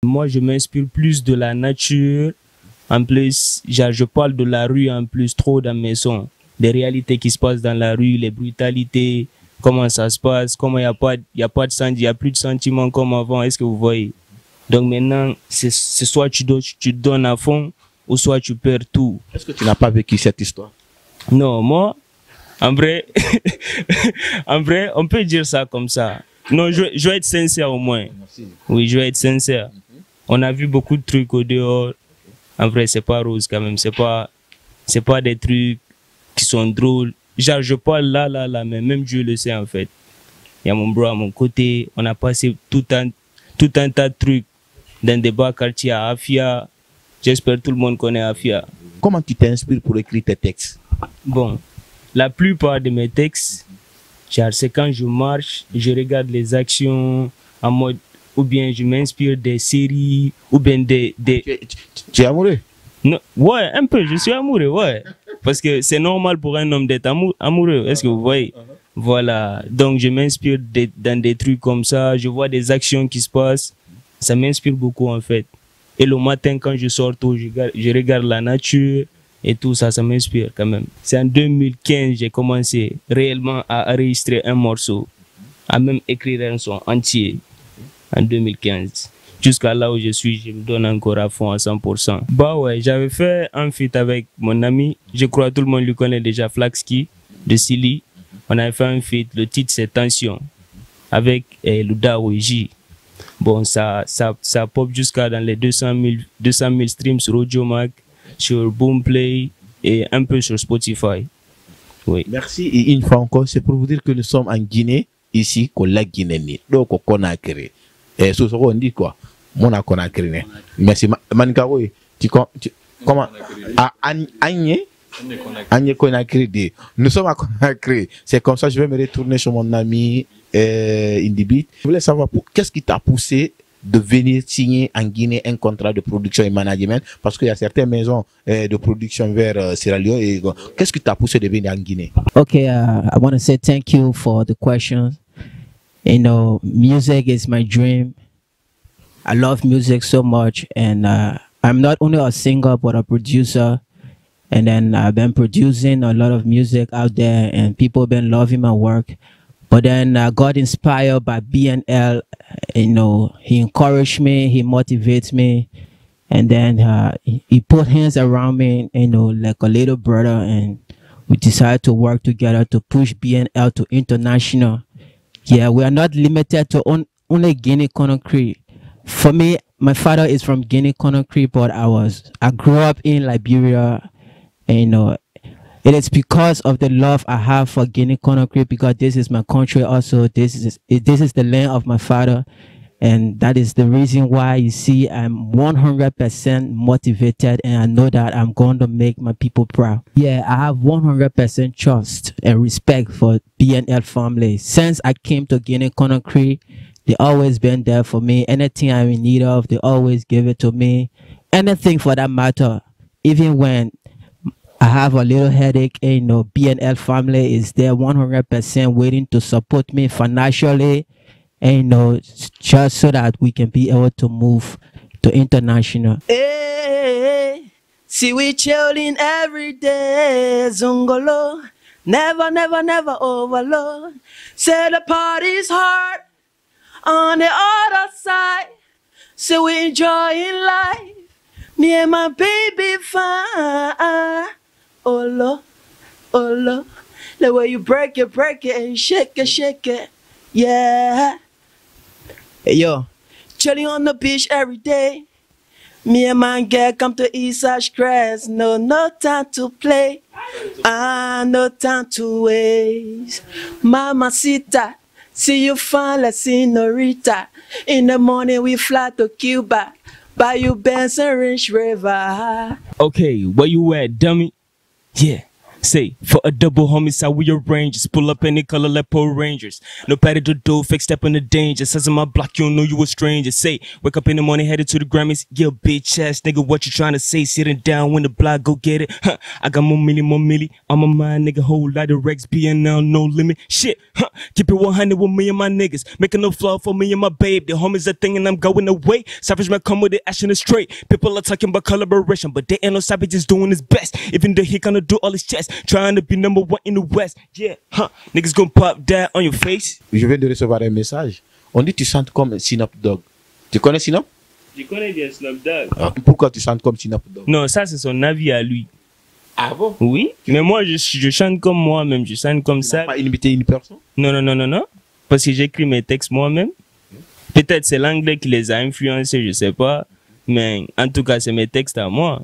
Moi, je m'inspire plus de la nature. En plus, je parle de la rue en plus trop dans mes sons. Des réalités qui se passent dans la rue, les brutalités, comment ça se passe, comment il n'y a pas de sentiment, il n'y a plus de sentiments comme avant. Est-ce que vous voyez? Donc maintenant, c'est soit tu donnes à fond ou soit tu perds tout. Est-ce que tu n'as pas vécu cette histoire? Non, moi, en vrai, en vrai, on peut dire ça comme ça. Non, je vais être sincère au moins. Merci. Oui, je vais être sincère. On a vu beaucoup de trucs au dehors. En vrai, c'est pas rose quand même. C'est pas des trucs qui sont drôles. Genre, je parle là, mais même Dieu le sait en fait. Il y a mon bro à mon côté. On a passé tout un tas de trucs dans des bas quartiers à Afia. J'espère que tout le monde connaît Afia. Comment tu t'inspires pour écrire tes textes? Bon, la plupart de mes textes, c'est quand je marche, je regarde les actions en mode, ou bien je m'inspire des séries, ou bien des... Tu es amoureux? Non, ouais, un peu, je suis amoureux, ouais. Parce que c'est normal pour un homme d'être amoureux, est-ce que vous voyez? Voilà, donc je m'inspire dans des trucs comme ça, je vois des actions qui se passent, ça m'inspire beaucoup en fait. Et le matin, quand je sors tôt, je regarde la nature et tout ça, ça m'inspire quand même. C'est en 2015 j'ai commencé réellement à enregistrer un morceau, à même écrire un son entier en 2015. Jusqu'à là où je suis, je me donne encore à fond à 100%. Bah ouais, j'avais fait un feat avec mon ami, je crois que tout le monde lui connaît déjà, Flaxki, de Silly. On avait fait un feat, le titre c'est Tension, avec Luda Ouiji. Bon, ça pop jusqu'à dans les 200 000 streams sur Audiomack, sur Boomplay et un peu sur Spotify. Oui. Merci. Et une fois encore, c'est pour vous dire que nous sommes en Guinée, ici, qu'on la Guinée. Donc, on a créé. Et ce on dit quoi? Mon a créé. Merci. Manikaro, comment? Agne Conakry. Nous sommes à Conakry. C'est comme ça, je vais me retourner sur mon ami Indibit. Je voulais savoir qu'est-ce qui t'a poussé de venir signer en Guinée un contrat de production et management, parce qu'il y a certaines maisons de production vers Sierra Leone. Qu'est-ce qui t'a poussé de venir en Guinée? Okay, I want to say thank you for the question. You know, music is my dream. I love music so much, and I'm not only a singer but a producer. And then I've been producing a lot of music out there, and people have been loving my work. But then I got inspired by BNL. You know, he encouraged me, he motivates me, and then he put hands around me, you know, like a little brother, and we decided to work together to push BNL to international. Yeah, we are not limited to only Guinea-Conakry. For me, my father is from Guinea-Conakry, but I grew up in Liberia. And, you know, it is because of the love I have for Guinea-Conakry, because this is my country also. This is the land of my father. And that is the reason why you see I'm 100% motivated, and I know that I'm going to make my people proud. Yeah, I have 100% trust and respect for BNL family. Since I came to Guinea-Conakry, they always been there for me. Anything I'm in need of, they always give it to me. Anything for that matter. Even when I have a little headache, and, you know, BNL family is there 100% waiting to support me financially, and, you know, just so that we can be able to move to international. Hey, see we chilling every day, Zungolo. Never, never, never overload. Say the party's hard on the other side. So we enjoying life. Me and my baby fine. Oh Lord, oh Lord. The way you break it and shake it. Yeah. Hey yo, chilling on the beach every day. Me and my girl come to Eastside Grass. No time to play. No time to waste. Mamacita, see you fine like senorita. In the morning we fly to Cuba. Buy you Benz and Range River. Okay, where you at, dummy? Yeah, Say, for a double homicide, we arrange. Just pull up any color like Power Rangers. No patty to do, fake step in the danger. Says in my block, you don't know you a stranger. Say, wake up in the morning, headed to the Grammys. Yeah, bitch ass nigga, what you trying to say? Sitting down when the block, go get it. Huh, I got more milli. I'm a mind nigga, whole lot of Rex being now, no limit. Shit, huh, keep it 100 with me and my niggas. Making no flaw for me and my babe. The homies are thing and I'm going away. Savage man come with it, action is straight. People are talking about collaboration, but they ain't no savage just doing his best. Even though he gonna do all his chest. Trying to be number one in the West. Yeah, huh. Niggas gonna pop that on your face. Je viens de recevoir un message. On dit que tu chantes comme Snoop Dogg. Tu connais Snoop? Je connais bien Snoop Dogg. Ah, pourquoi tu chantes comme Snoop Dogg? Non, ça c'est son avis à lui. Ah bon? Oui, mais moi je chante comme moi-même. Je chante comme ça. Pas imiter une personne? Non. Parce que j'écris mes textes moi-même. Peut-être c'est l'anglais qui les a influencés, je sais pas. Mais en tout cas, c'est mes textes à moi.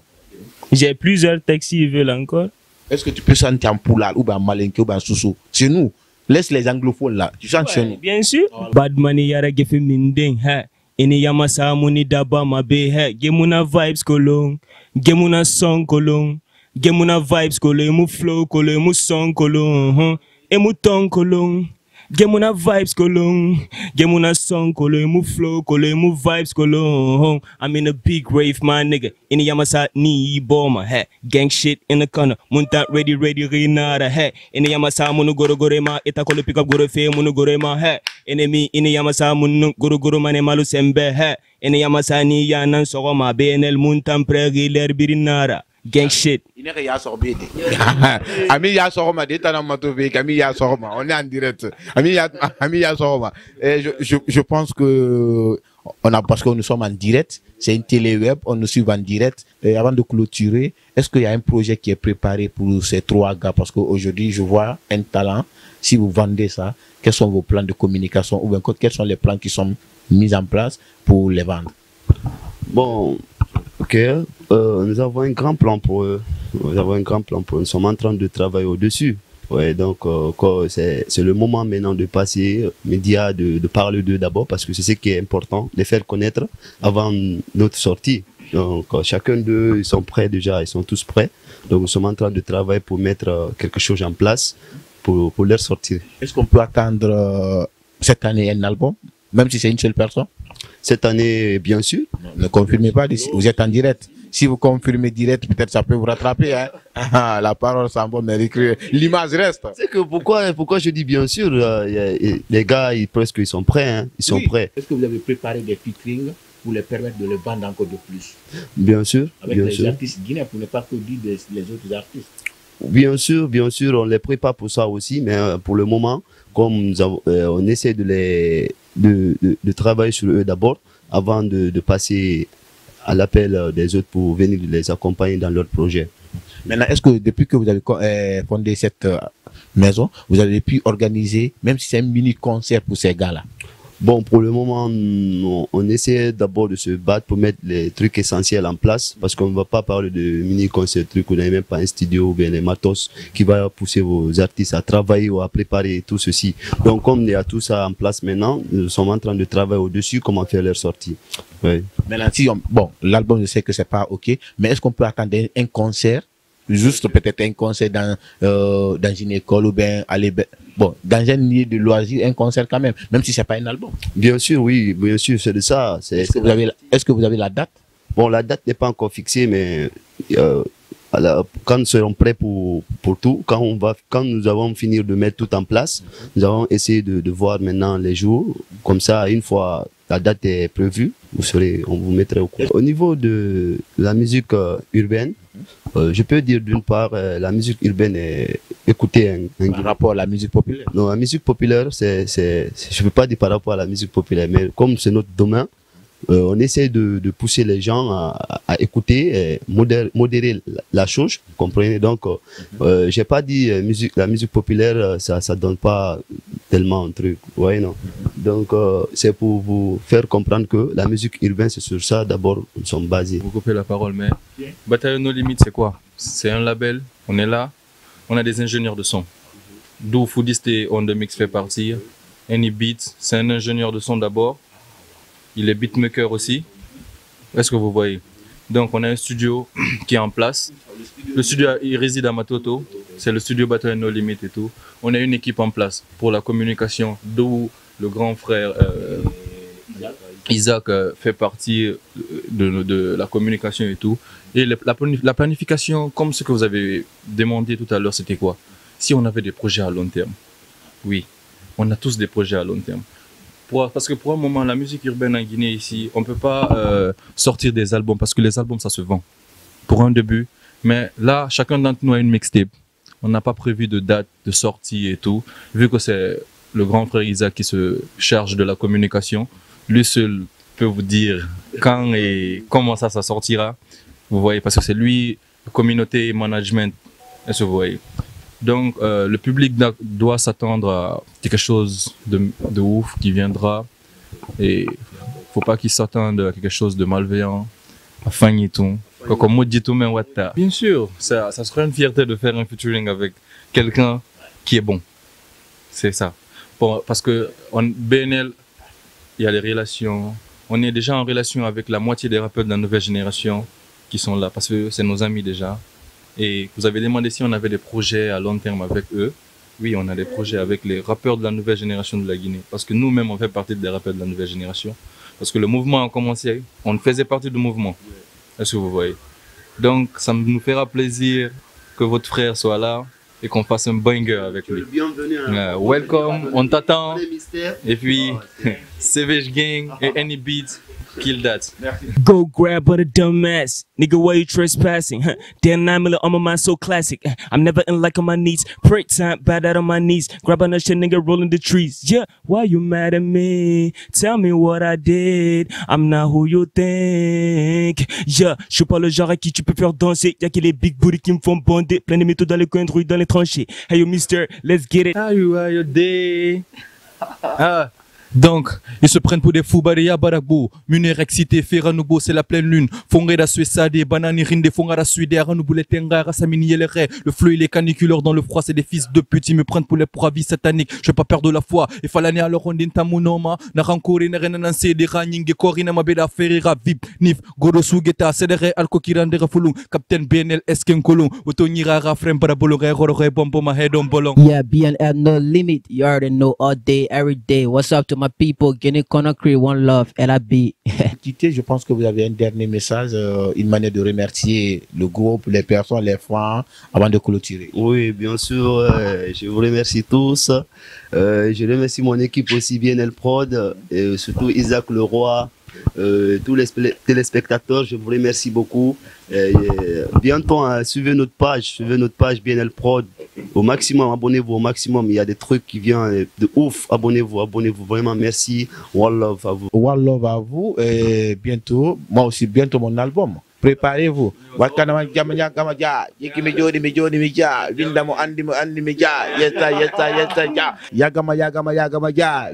J'ai plusieurs textes s'ils veulent encore. Est-ce que tu peux chanter en poulal ou en malinké ou en soussou? C'est nous. Laisse les anglophones là. Tu chantes chez nous. Bien sûr. Bad money yara gefe minding ha. Ini yamasa muni daba mabe ha. Gemuna vibes kolong. Gemuna song kolong. Gemuna vibes kolong. Emu flow kolong. Emu song kolong. Emu tong kolong. Gemuna vibes kolong. Gemuna song kolong. Emu flow kolong. Emu vibes kolong. I'm in a big rave, my nigga. Ini yamasa ni boma ha. Gang shit in the corner. Munta ready rinada ha. Ini yamasa munu goro ma. Ita kolo pick up goro fe munu ma ha. Enemy ini yamasa munu goro mane malu sembe ha. Ini yamasa ni yanan sogoma benel muntam pregi ler birinara. Gang shit. Il n'est rien sorti. Ami ya soroma de tana matové, Ami ya soroma. On est en direct. Ami ya soroma. Je pense que parce que nous sommes en direct, c'est une télé web, on nous suit en direct. Et avant de clôturer, est-ce qu'il y a un projet qui est préparé pour ces trois gars? Parce qu'aujourd'hui, je vois un talent. Si vous vendez ça, quels sont vos plans de communication ou bien quels sont les plans qui sont mis en place pour les vendre? Bon, ok. Nous avons un grand plan pour eux. Nous sommes en train de travailler au-dessus. Ouais, donc c'est le moment maintenant de passer médias, de parler d'eux d'abord parce que c'est ce qui est important, les faire connaître avant notre sortie. Donc chacun d'eux, ils sont prêts déjà, ils sont tous prêts. Donc nous sommes en train de travailler pour mettre quelque chose en place pour leur sortir. Est-ce qu'on peut attendre cette année un album, même si c'est une seule personne? Cette année, bien sûr. Ne confirmez pas, vous êtes en direct. Si vous confirmez direct, peut-être ça peut vous rattraper. Hein? La parole s'en va, mais l'image reste. C'est que pourquoi je dis bien sûr, les gars, ils sont prêts. Hein? Ils sont prêts. Est-ce que vous avez préparé des featuring pour les permettre de le vendre encore de plus? Bien sûr. Avec les artistes guinéens, pour ne pas que dire les autres artistes. Bien sûr, on les prépare pour ça aussi, mais pour le moment, comme on essaie de travailler sur eux d'abord, avant de passer à l'appel des autres pour venir les accompagner dans leur projet. Maintenant, est-ce que depuis que vous avez fondé cette maison, vous avez pu organiser, même si c'est un mini-concert pour ces gars-là? Bon, pour le moment, on essaie d'abord de se battre pour mettre les trucs essentiels en place, parce qu'on ne va pas parler de mini-concert, truc où on n'a même pas un studio ou bien les matos qui va pousser vos artistes à travailler ou à préparer tout ceci. Donc, comme il y a tout ça en place maintenant, nous sommes en train de travailler au-dessus, comment faire leur sortie. Oui. Maintenant, bon, l'album, je sais que c'est pas OK, mais est-ce qu'on peut attendre un concert, juste peut-être un concert dans une école ou bien aller, bon, dans un lieu de loisirs, un concert quand même si c'est pas un album? Bien sûr, oui, bien sûr, c'est de ça. Est-ce que vous avez la date? Bon, la date n'est pas encore fixée, mais quand nous serons prêts pour tout, quand nous allons finir de mettre tout en place, nous allons essayer de voir maintenant les jours. Comme ça, une fois la date est prévue, on vous mettrait au courant. Au niveau de la musique urbaine, je peux dire d'une part, la musique urbaine est écoutée par rapport à la musique populaire. Non, la musique populaire, je ne peux pas dire par rapport à la musique populaire, mais comme c'est notre domaine, on essaie de pousser les gens à écouter, modérer la chose, vous comprenez. Donc, j'ai pas dit la musique populaire, ça donne pas tellement un truc, ouais, non. Donc, c'est pour vous faire comprendre que la musique urbaine, c'est sur ça d'abord, nous sommes basés. Vous coupez la parole, mais Bataillon No Limites, c'est quoi? C'est un label, on est là, on a des ingénieurs de son. D'où Foodiste et On The Mix fait partie. Any Beats, c'est un ingénieur de son d'abord. Il est beatmaker aussi. Est-ce que vous voyez? Donc, on a un studio qui est en place. Le studio, il réside à Matoto. c'est le studio Battle No Limit et tout. On a une équipe en place pour la communication, d'où le grand frère Isaac fait partie de la communication et tout. Et la planification, comme ce que vous avez demandé tout à l'heure, c'était quoi? Si on avait des projets à long terme. Oui, on a tous des projets à long terme. Parce que pour un moment, la musique urbaine en Guinée ici, on ne peut pas sortir des albums parce que les albums, ça se vend. Pour un début. Mais là, chacun d'entre nous a une mixtape. On n'a pas prévu de date de sortie et tout. Vu que c'est le grand frère Isaac qui se charge de la communication, lui seul peut vous dire quand et comment ça sortira. Vous voyez, parce que c'est lui, communauté et management. Est-ce que vous voyez? Donc, le public doit s'attendre à quelque chose de ouf qui viendra. Et il ne faut pas qu'il s'attende à quelque chose de malveillant, à Fagniton. Bien sûr, ça serait une fierté de faire un featuring avec quelqu'un qui est bon. C'est ça. Parce que BNL, il y a les relations. On est déjà en relation avec la moitié des rappeurs de la nouvelle génération qui sont là, parce que c'est nos amis déjà. Et vous avez demandé si on avait des projets à long terme avec eux. Oui, on a des projets avec les rappeurs de la nouvelle génération de la Guinée. Parce que nous-mêmes, on fait partie des rappeurs de la nouvelle génération. Parce que le mouvement a commencé, on faisait partie du mouvement. Est-ce que vous voyez? Donc, ça nous fera plaisir que votre frère soit là et qu'on fasse un banger avec lui. Bienvenue. Welcome, on t'attend. Et puis, Savage Gang et Any Beat, kill that. Go grab but a dumbass. Nigga, why you trespassing? Huh? Damn 9mm on my mind, so classic. I'm never in like on my knees. Break time, bad out on my knees. Grab on that shit, nigga, rolling the trees. Yeah, why you mad at me? Tell me what I did. I'm not who you think. Yeah, je suis pas le genre à qui tu peux faire danser. Y'a que les big booty qui me font bonder. Plein de métaux dans les coins de rue, dans les tranchées. Hey yo, mister, let's get it. How you are your day? Donc, ils se prennent pour des fous, Baria Baragbo. Munir excité, Ferranoubo, c'est la pleine lune. Fongera Suessade, Banani Rinde, Fongara Suide, Aranoubo, les Tengara, Samini et les Ré. Le fleu, il est caniculeur dans le froid, c'est des fils de pute. Ils me prennent pour les proies sataniques. Je pas perdre la foi. Et falani à leur ondin tamunoma. Narankori, Narenanse, des Ranying, Korina, Mabeda, Ferreira, Vip, Nif, Gorosu, Geta, Cedere, Alkokiran, de Rafulung, Captain BNL, Esken Kolong, Otonira, Rafrem, Parabolore, Rore, Bombo, my head on Bolong. Yeah, BNL No Limit. You already know all day, every day. What's up to my people? Guinea Conakry, One Love, LAB. Je pense que vous avez un dernier message, une manière de remercier le groupe, les personnes, les fans, avant de clôturer. Oui, bien sûr, je vous remercie tous. Je remercie mon équipe aussi, BNL Prod, et surtout Isaac Leroy, tous les téléspectateurs, je vous remercie beaucoup. Bientôt, suivez notre page BNL Prod. Au maximum, abonnez-vous au maximum. Il y a des trucs qui viennent de ouf. Abonnez-vous vraiment. Merci. One love à vous. One love à vous. Et bientôt, moi aussi, bientôt mon album. Préparez-vous. Wakana jamanya gamaja, yiki mejodi meja, winda mo andi meja, yesta ja. Yagama ja,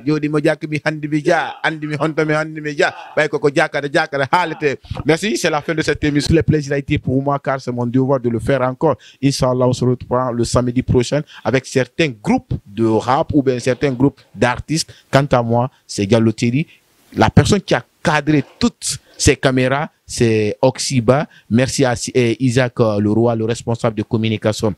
jodi mo jak mi handi meja, andi mi honto mi handi meja. Bay ko jakara halete. Merci, c'est la fin de cette émission. Le plaisir a été pour moi car c'est mon devoir de le faire encore. Inch'Allah, on se retrouve le samedi prochain avec certains groupes de rap ou bien certains groupes d'artistes. Quant à moi, c'est Galoteri, la personne qui a cadré toutes ces caméras, c'est Oxiba. Merci à Isaac Leroy, le responsable de communication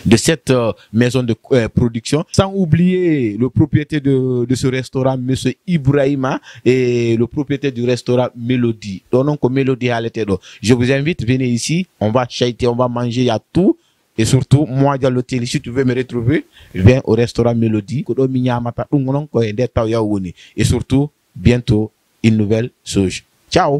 de cette maison de production. Sans oublier le propriétaire de ce restaurant, Monsieur Ibrahima, et le propriétaire du restaurant Mélodie. Donc, Mélodie à l'été. Je vous invite, venez ici, on va chaiter, on va manger, il y a tout. Et surtout, moi, dans l'hôtel, si tu veux me retrouver, viens au restaurant Mélodie. Et surtout, bientôt, une nouvelle sauge. Ciao.